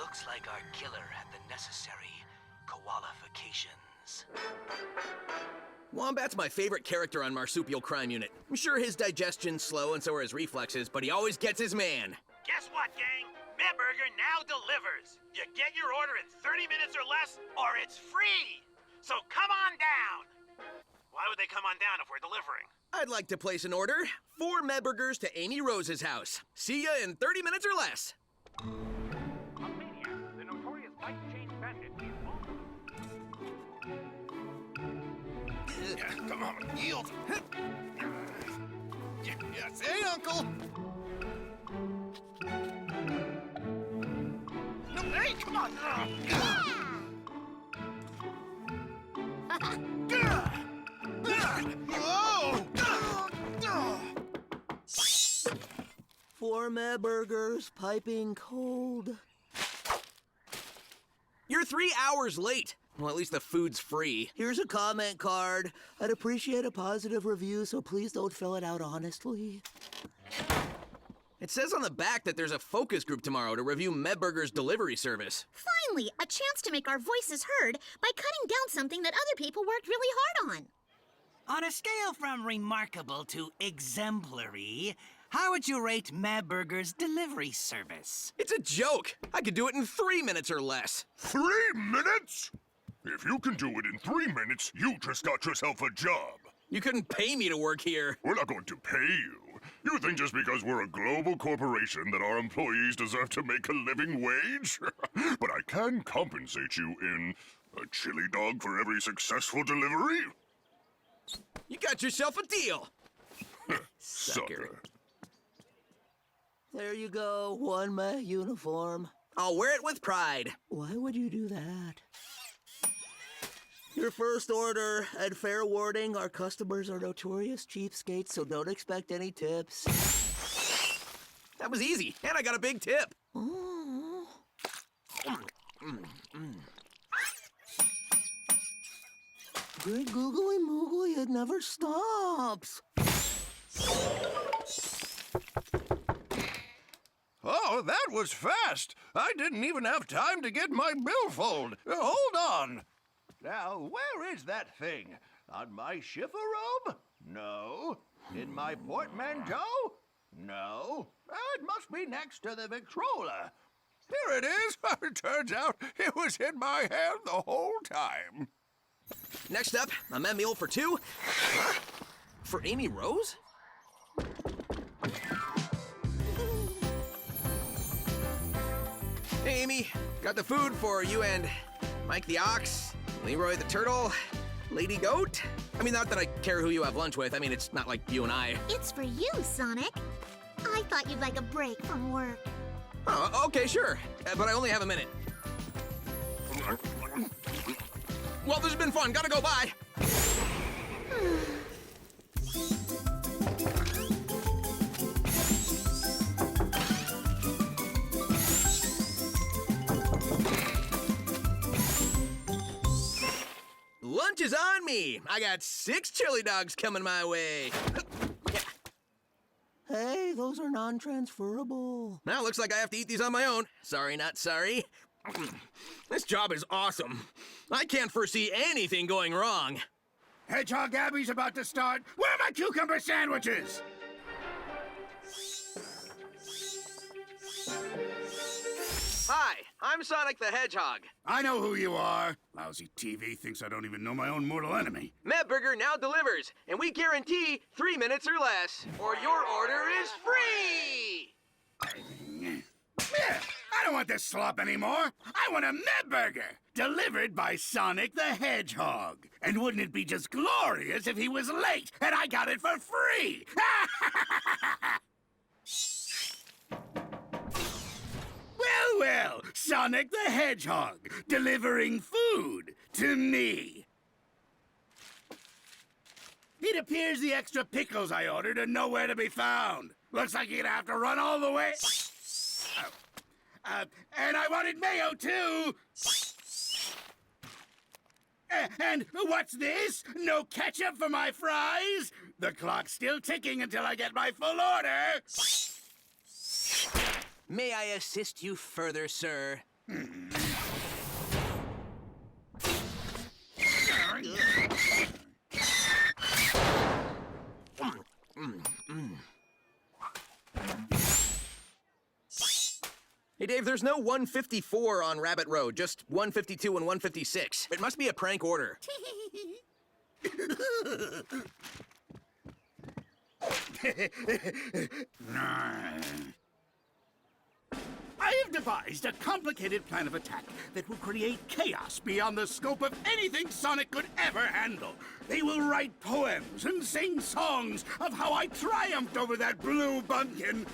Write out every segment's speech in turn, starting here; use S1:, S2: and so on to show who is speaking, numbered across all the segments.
S1: Looks like our killer had the necessary qualifications.
S2: Wombat's my favorite character on Marsupial Crime Unit. I'm sure his digestion's slow and so are his reflexes, but he always gets his man.
S3: Guess what, gang? Medburger now delivers. You get your order in 30 minutes or less, or it's free. So come on down. Why would they come on down if we're delivering?
S2: I'd like to place an order. 4 Medburgers to Amy Rose's house. See ya in 30 minutes or less.
S3: A maniac, the notorious bike chain bandit, is on.
S4: Come on, yield. Yes, hey, Uncle. No, hey, come on. Whoa!
S5: 4 Medburgers, piping cold.
S2: You're 3 hours late. Well, at least the food's free.
S5: Here's a comment card. I'd appreciate a positive review, so please don't fill it out honestly.
S2: It says on the back that there's a focus group tomorrow to review Medburger's delivery service.
S6: Finally, a chance to make our voices heard by cutting down something that other people worked really hard on.
S7: On a scale from remarkable to exemplary, how would you rate Medburger's delivery service?
S2: It's a joke. I could do it in 3 minutes or less.
S4: 3 minutes? If you can do it in 3 minutes, you just got yourself a job.
S2: You couldn't pay me to work here.
S4: We're not going to pay you. You think just because we're a global corporation that our employees deserve to make a living wage? But I can compensate you in a chili dog for every successful delivery.
S2: You got yourself a deal.
S4: Sucker.
S5: There you go, 1 Met uniform.
S2: I'll wear it with pride.
S5: Why would you do that? Your first order, and fair warning, our customers are notorious cheapskates, so don't expect any tips.
S2: That was easy, and I got a big tip.
S5: Oh. Good googly moogly, it never stops.
S4: Oh, that was fast. I didn't even have time to get my billfold. Hold on. Now, where is that thing? On my shiffer robe? No. In my portmanteau? No. It must be next to the Victrola. Here it is. Turns out it was in my hand the whole time.
S2: Next up, a med meal for 2. For Amy Rose? Hey, Amy. Got the food for you and Mike the Ox, Leroy the Turtle, Lady Goat. I mean, not that I care who you have lunch with. I mean, it's not like you and I.
S6: It's for you, Sonic. I thought you'd like a break from work.
S2: Oh, okay, sure. But I only have a minute. Well, this has been fun. Gotta go, bye. Lunch is on me. I got 6 chili dogs coming my way.
S5: Hey, those are non-transferable.
S2: Now looks like I have to eat these on my own. Sorry, not sorry. This job is awesome. I can't foresee anything going wrong.
S8: Hedgehog Abbey's about to start. Where are my cucumber sandwiches?
S2: Hi, I'm Sonic the Hedgehog.
S8: I know who you are. Lousy TV thinks I don't even know my own mortal enemy.
S2: Medburger now delivers, and we guarantee 3 minutes or less, or your order is free!
S8: I don't want this slop anymore. I want a Medburger, delivered by Sonic the Hedgehog. And wouldn't it be just glorious if he was late and I got it for free? Well, Sonic the Hedgehog, delivering food to me. It appears the extra pickles I ordered are nowhere to be found. Looks like you're gonna have to run all the way. And I wanted mayo, too. And what's this? No ketchup for my fries? The clock's still ticking until I get my full order.
S2: May I assist you further, sir? Hey, Dave, there's no 154 on Rabbit Road, just 152 and 156. It must be a prank order.
S8: I have devised a complicated plan of attack that will create chaos beyond the scope of anything Sonic could ever handle. They will write poems and sing songs of how I triumphed over that blue bumpkin.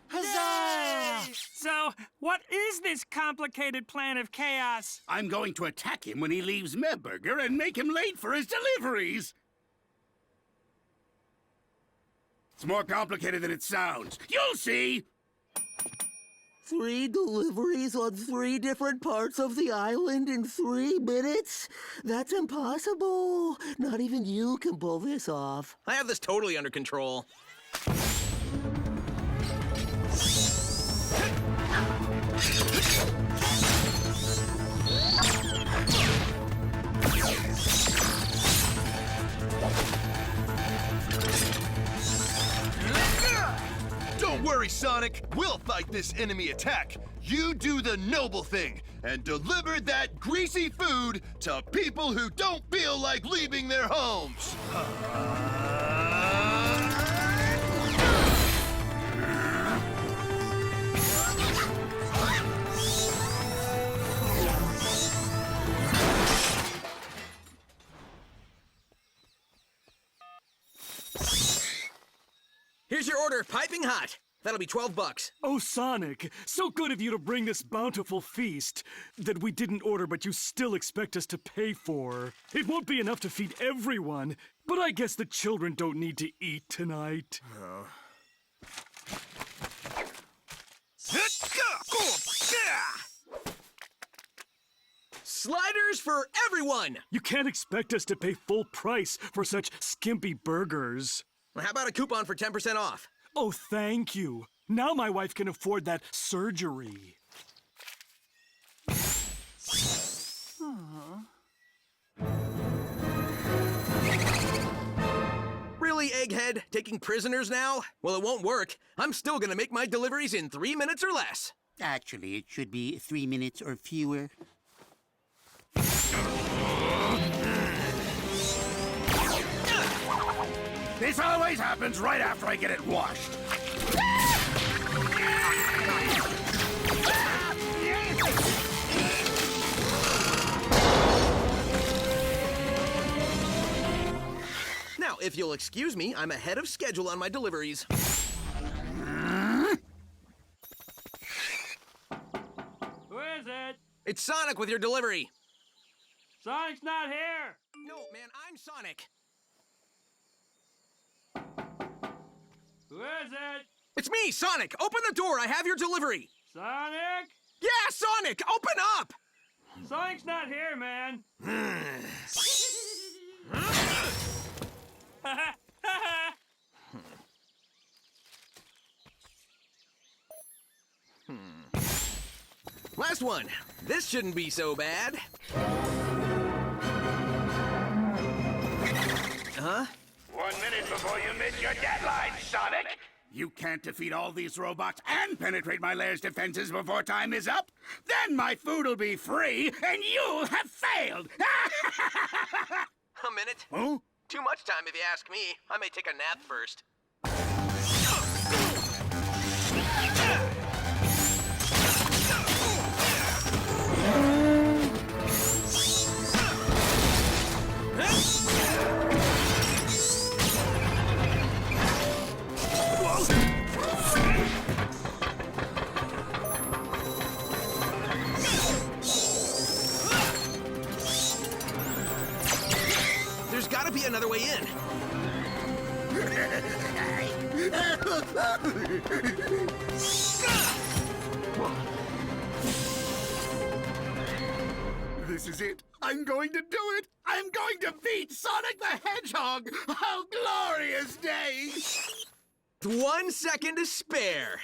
S9: Huzzah! So, what is this complicated plan of chaos?
S8: I'm going to attack him when he leaves Mebburger and make him late for his deliveries. It's more complicated than it sounds. You'll see!
S5: 3 deliveries on 3 different parts of the island in 3 minutes? That's impossible. Not even you can pull this off.
S2: I have this totally under control.
S10: Don't worry, Sonic. We'll fight this enemy attack. You do the noble thing and deliver that greasy food to people who don't feel like leaving their homes.
S2: Here's your order, piping hot. That'll be $12.
S9: Oh, Sonic, so good of you to bring this bountiful feast that we didn't order but you still expect us to pay for. It won't be enough to feed everyone, but I guess the children don't need to eat tonight.
S2: Sliders for everyone!
S9: You can't expect us to pay full price for such skimpy burgers.
S2: How about a coupon for 10% off?
S9: Oh, thank you. Now my wife can afford that surgery.
S2: Really, Egghead? Taking prisoners now? Well, it won't work. I'm still gonna make my deliveries in 3 minutes or less.
S11: Actually, it should be 3 minutes or fewer.
S8: This always happens right after I get it washed.
S2: Now, if you'll excuse me, I'm ahead of schedule on my deliveries.
S9: Who is it?
S2: It's Sonic with your delivery.
S9: Sonic's not here.
S2: No, man, I'm Sonic.
S9: Who is it?
S2: It's me, Sonic. Open the door. I have your delivery.
S9: Sonic?
S2: Yeah, Sonic, open up!
S9: Sonic's not here, man.
S2: Last one. This shouldn't be so bad. Huh?
S8: 1 minute before you miss your deadline, Sonic! You can't defeat all these robots and penetrate my lair's defenses before time is up? Then my food will be free, and you'll have failed!
S2: A minute.
S8: Huh?
S2: Too much time if you ask me. I may take a nap first. There's gotta be another way in.
S8: This is it. I'm going to do it. I'm going to beat Sonic the Hedgehog. Oh, glorious day.
S2: 1 second to spare.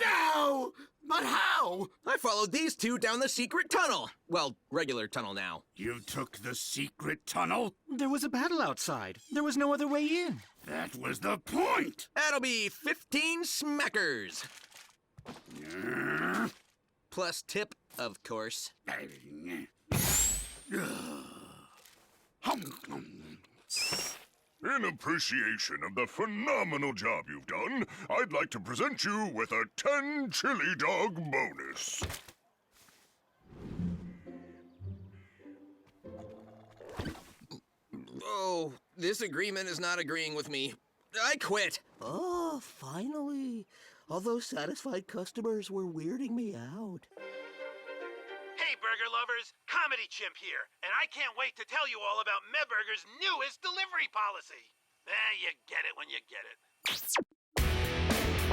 S8: No! But how?
S2: I followed these two down the secret tunnel. Well, regular tunnel now.
S8: You took the secret tunnel?
S9: There was a battle outside. There was no other way in.
S8: That was the point!
S2: That'll be 15 smackers. Plus tip, of course.
S10: In appreciation of the phenomenal job you've done, I'd like to present you with a 10 chili dog bonus.
S2: Oh, this agreement is not agreeing with me. I quit.
S5: Oh, finally. All those satisfied customers were weirding me out.
S3: Hey, burger lovers, Comedy Chimp here, and I can't wait to tell you all about Medburger's newest delivery policy. You get it when you get it.